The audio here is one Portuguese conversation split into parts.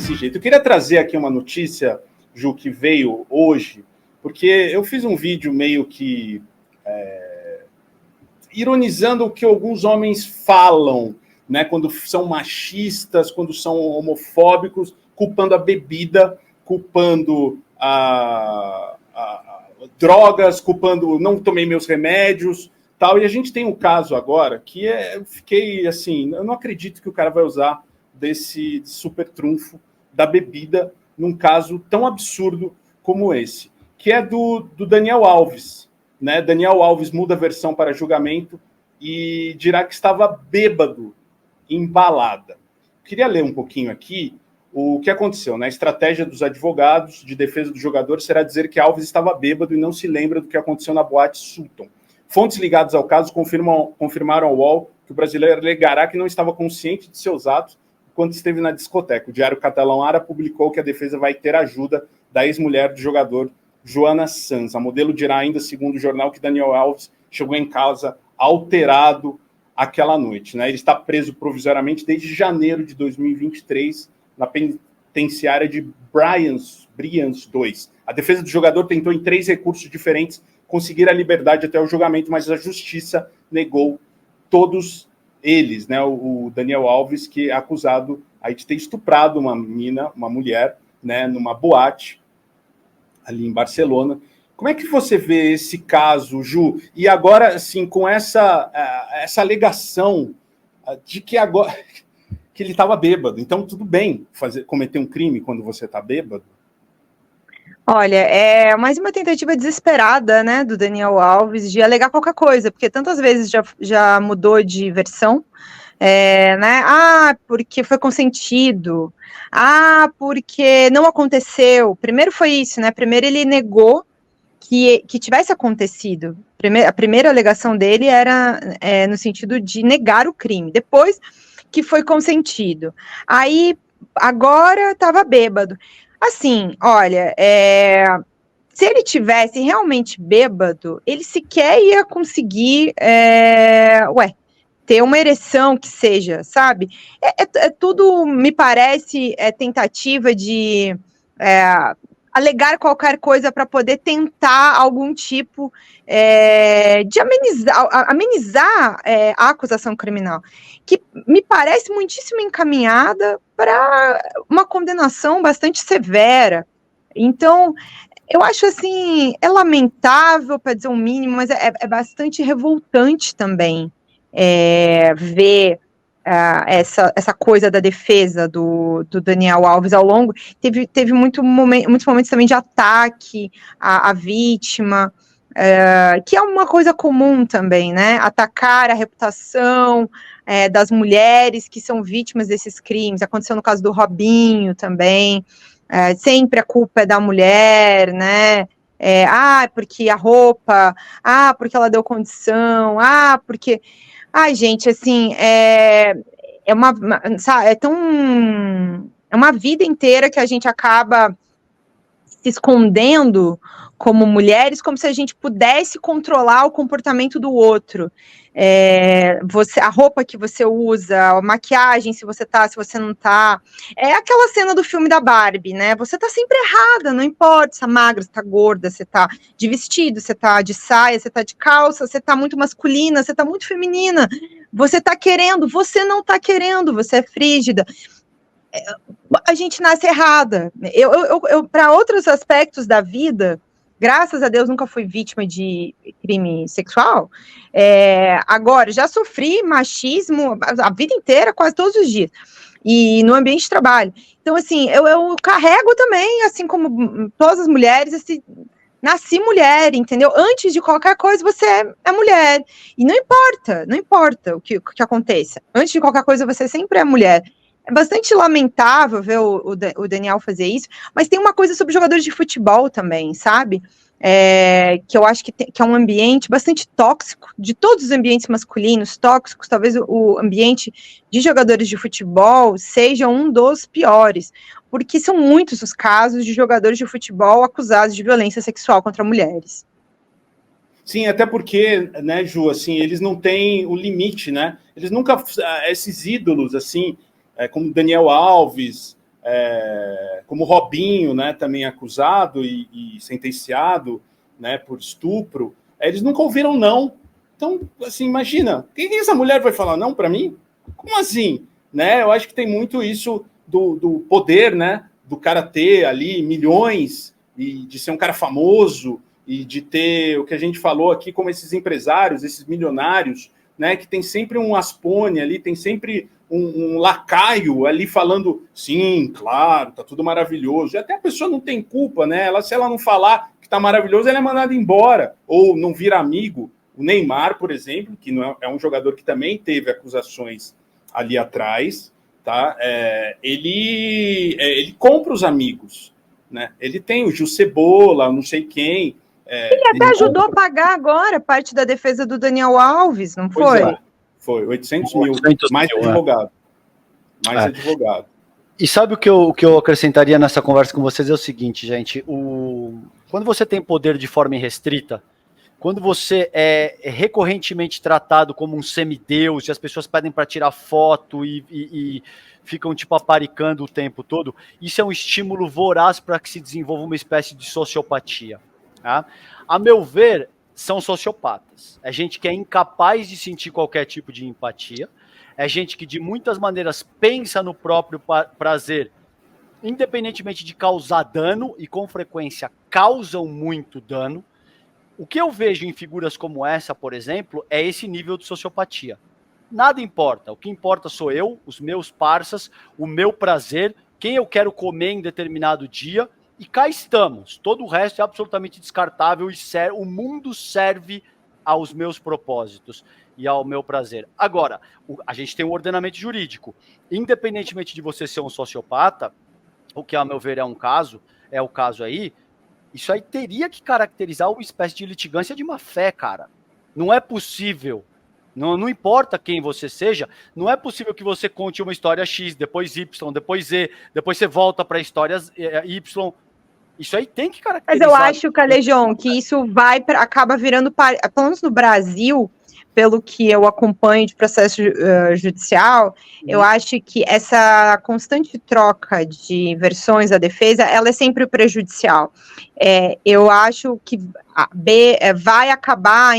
desse jeito. Eu queria trazer aqui uma notícia, Ju, que veio hoje, porque eu fiz um vídeo meio que ironizando o que alguns homens falam, né, quando são machistas, quando são homofóbicos, culpando a bebida, culpando drogas, culpando não tomei meus remédios, tal. E a gente tem um caso agora que eu fiquei assim, eu não acredito que o cara vai usar desse super trunfo da bebida num caso tão absurdo como esse, que é do Daniel Alves, né? Daniel Alves muda a versão para julgamento e dirá que estava bêbado em balada. Queria ler um pouquinho aqui o que aconteceu. Na estratégia dos advogados de defesa do jogador será dizer que Alves estava bêbado e não se lembra do que aconteceu na boate Sultan. Fontes ligadas ao caso confirmaram ao UOL que o brasileiro alegará que não estava consciente de seus atos quando esteve na discoteca. O Diário Catalão Ara publicou que a defesa vai ter ajuda da ex-mulher do jogador Joana Sanz. A modelo dirá ainda, segundo o jornal, que Daniel Alves chegou em casa alterado aquela noite, né? Ele está preso provisoriamente desde janeiro de 2023 na penitenciária de Brians 2. A defesa do jogador tentou em 3 recursos diferentes conseguir a liberdade até o julgamento, mas a justiça negou todos eles, né? O Daniel Alves, que é acusado aí de ter estuprado uma mulher, né, numa boate ali em Barcelona. Como é que você vê esse caso, Ju? E agora, assim, com essa alegação de que agora que ele estava bêbado. Então, tudo bem cometer um crime quando você está bêbado? Olha, é mais uma tentativa desesperada, né, do Daniel Alves de alegar qualquer coisa, porque tantas vezes já mudou de versão, né? Porque foi consentido. Porque não aconteceu. Primeiro foi isso, né? Primeiro ele negou que tivesse acontecido. A primeira alegação dele era no sentido de negar o crime. Depois que foi consentido. Aí, agora estava bêbado. Assim, olha, se ele tivesse realmente bêbado, ele sequer ia conseguir, ter uma ereção que seja, sabe? Tudo, me parece, tentativa de alegar qualquer coisa para poder tentar algum tipo de amenizar a acusação criminal, que me parece muitíssimo encaminhada para uma condenação bastante severa. Então, eu acho assim, é lamentável, para dizer o mínimo, mas é bastante revoltante também ver essa coisa da defesa do Daniel Alves ao longo. Teve muitos momentos também de ataque à vítima, que é uma coisa comum também, né? Atacar a reputação das mulheres que são vítimas desses crimes. Aconteceu no caso do Robinho também. Sempre a culpa é da mulher, né? Porque a roupa, porque ela deu condição, porque... Ai, gente, assim, é uma vida inteira que a gente acaba se escondendo como mulheres, como se a gente pudesse controlar o comportamento do outro. A roupa que você usa, a maquiagem, se você tá, se você não tá. É aquela cena do filme da Barbie, né? Você tá sempre errada, não importa se tá magra, se tá gorda, se tá de vestido, se tá de saia, se tá de calça, se tá muito masculina, se tá muito feminina. Você tá querendo, você não tá querendo, você é frígida. A gente nasce errada. Eu para outros aspectos da vida, graças a Deus, nunca fui vítima de crime sexual. Agora, já sofri machismo a vida inteira, quase todos os dias. E no ambiente de trabalho. Então, assim, eu carrego também, assim como todas as mulheres, nasci mulher, entendeu? Antes de qualquer coisa, você é mulher. E não importa o que aconteça. Antes de qualquer coisa, você sempre é mulher. É bastante lamentável ver o Daniel fazer isso, mas tem uma coisa sobre jogadores de futebol também, sabe? Que eu acho que é um ambiente bastante tóxico, de todos os ambientes masculinos tóxicos, talvez o ambiente de jogadores de futebol seja um dos piores, porque são muitos os casos de jogadores de futebol acusados de violência sexual contra mulheres. Sim, até porque, né, Ju, assim, eles não têm o limite, né? Eles nunca, esses ídolos, assim, como Daniel Alves, como Robinho, né, também acusado e sentenciado, né, por estupro, eles nunca ouviram não. Então, assim, imagina, quem essa mulher vai falar não para mim? Como assim? Né? Eu acho que tem muito isso do poder, né, do cara ter ali milhões e de ser um cara famoso e de ter o que a gente falou aqui como esses empresários, esses milionários, né, que tem sempre um aspone ali, tem sempre um lacaio ali falando, sim, claro, tá tudo maravilhoso. E até a pessoa não tem culpa, né? Se ela não falar que tá maravilhoso, ela é mandada embora, ou não vira amigo. O Neymar, por exemplo, que não é um jogador que também teve acusações ali atrás, tá? Ele compra os amigos, né? Ele tem o Gil Cebola, não sei quem. Ele até ajudou a pagar agora parte da defesa do Daniel Alves, não foi? Foi, 800 mil, mais advogado. Mais advogado. E sabe o que eu acrescentaria nessa conversa com vocês é o seguinte, gente, quando você tem poder de forma irrestrita, quando você é recorrentemente tratado como um semideus e as pessoas pedem para tirar foto e ficam tipo aparicando o tempo todo, isso é um estímulo voraz para que se desenvolva uma espécie de sociopatia. Tá? A meu ver, são sociopatas. É gente que é incapaz de sentir qualquer tipo de empatia, é gente que de muitas maneiras pensa no próprio prazer, independentemente de causar dano, e com frequência causam muito dano. O que eu vejo em figuras como essa, por exemplo, é esse nível de sociopatia. Nada importa, o que importa sou eu, os meus parças, o meu prazer, quem eu quero comer em determinado dia, e cá estamos. Todo o resto é absolutamente descartável e o mundo serve aos meus propósitos e ao meu prazer. Agora, a gente tem um ordenamento jurídico. Independentemente de você ser um sociopata, o que a meu ver é o caso aí, isso aí teria que caracterizar uma espécie de litigância de má fé, cara. Não é possível. Não importa quem você seja, não é possível que você conte uma história X, depois Y, depois Z, depois você volta para histórias Y. Isso aí tem que caracterizar. Mas eu acho, Calejão, que isso acaba virando, pelo menos no Brasil, pelo que eu acompanho de processo judicial, eu acho que essa constante troca de versões da defesa, ela é sempre prejudicial. Eu acho que a B vai acabar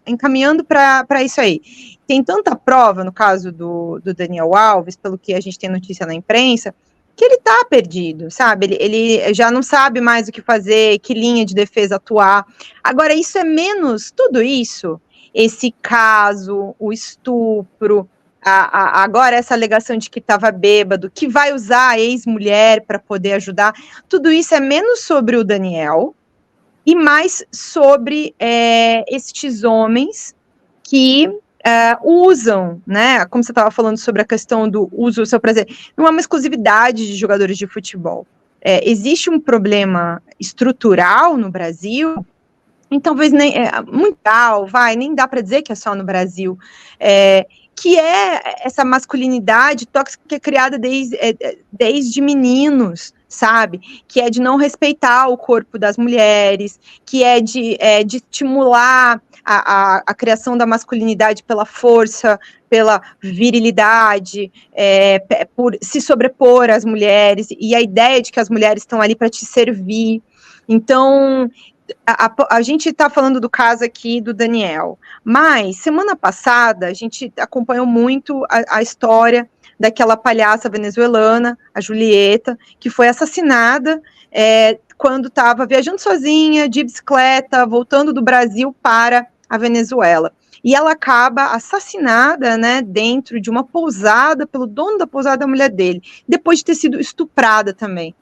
encaminhando para isso aí. Tem tanta prova, no caso do Daniel Alves, pelo que a gente tem notícia na imprensa, que ele tá perdido, sabe? Ele já não sabe mais o que fazer, que linha de defesa atuar. Agora, isso é menos, tudo isso, esse caso, o estupro, agora essa alegação de que estava bêbado, que vai usar a ex-mulher para poder ajudar, tudo isso é menos sobre o Daniel e mais sobre estes homens que usam, né, como você estava falando sobre a questão do uso do seu prazer, não é uma exclusividade de jogadores de futebol. Existe um problema estrutural no Brasil, e talvez nem mundial, nem dá para dizer que é só no Brasil, que é essa masculinidade tóxica que é criada desde meninos, sabe? Que é de não respeitar o corpo das mulheres, que é de estimular a criação da masculinidade pela força, pela virilidade, por se sobrepor às mulheres, e a ideia de que as mulheres estão ali para te servir. Então, a gente está falando do caso aqui do Daniel, mas semana passada a gente acompanhou muito a história daquela palhaça venezuelana, a Julieta, que foi assassinada quando estava viajando sozinha, de bicicleta, voltando do Brasil para a Venezuela. E ela acaba assassinada, né, dentro de uma pousada, pelo dono da pousada, a mulher dele, depois de ter sido estuprada também.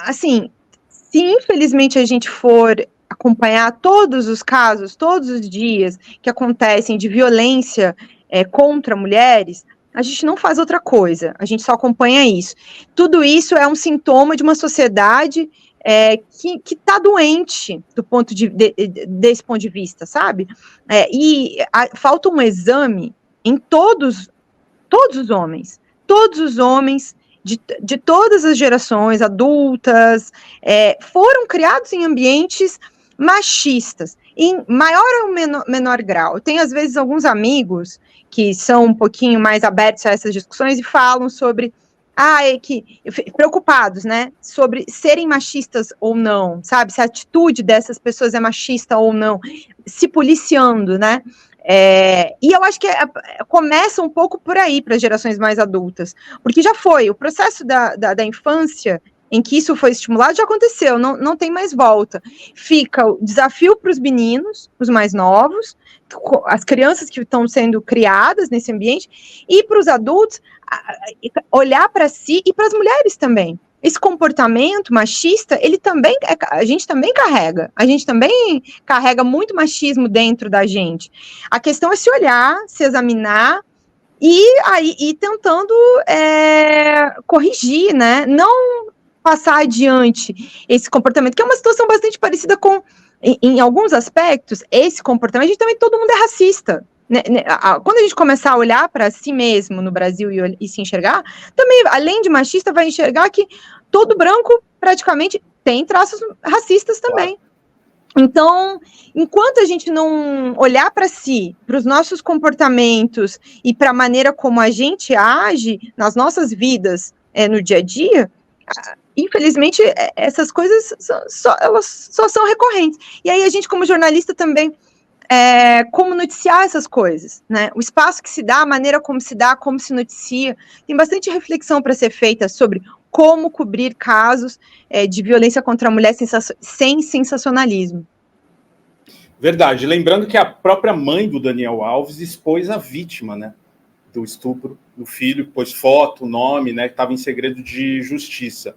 Assim, se infelizmente a gente for acompanhar todos os casos, todos os dias que acontecem de violência contra mulheres, a gente não faz outra coisa, a gente só acompanha isso. Tudo isso é um sintoma de uma sociedade que está doente desse ponto de vista, sabe? Falta um exame em todos os homens, de todas as gerações adultas, foram criados em ambientes machistas, em maior ou menor grau. Eu tenho, às vezes, alguns amigos que são um pouquinho mais abertos a essas discussões e falam sobre preocupados, né, sobre serem machistas ou não, sabe, se a atitude dessas pessoas é machista ou não, se policiando, né, e eu acho que começa um pouco por aí para gerações mais adultas, porque já foi, o processo da infância em que isso foi estimulado já aconteceu, não tem mais volta. Fica o desafio para os meninos, os mais novos, as crianças que estão sendo criadas nesse ambiente, e para os adultos, olhar para si e para as mulheres também. Esse comportamento machista, ele também, a gente também carrega muito machismo dentro da gente. A questão é se olhar, se examinar e tentando corrigir, né? Não passar adiante esse comportamento, que é uma situação bastante parecida com, em alguns aspectos, esse comportamento, a gente também, todo mundo é racista. Quando a gente começar a olhar para si mesmo no Brasil e se enxergar, também, além de machista, vai enxergar que todo branco praticamente tem traços racistas também. Então, enquanto a gente não olhar para si, para os nossos comportamentos e para a maneira como a gente age nas nossas vidas no dia a dia, infelizmente, essas coisas elas só são recorrentes. E aí a gente, como jornalista, também como noticiar essas coisas, né? O espaço que se dá, a maneira como se noticia, tem bastante reflexão para ser feita sobre como cobrir casos de violência contra a mulher sem sensacionalismo. Verdade. Lembrando que a própria mãe do Daniel Alves expôs a vítima, né, do estupro do filho, pôs foto, nome, né, que estava em segredo de justiça.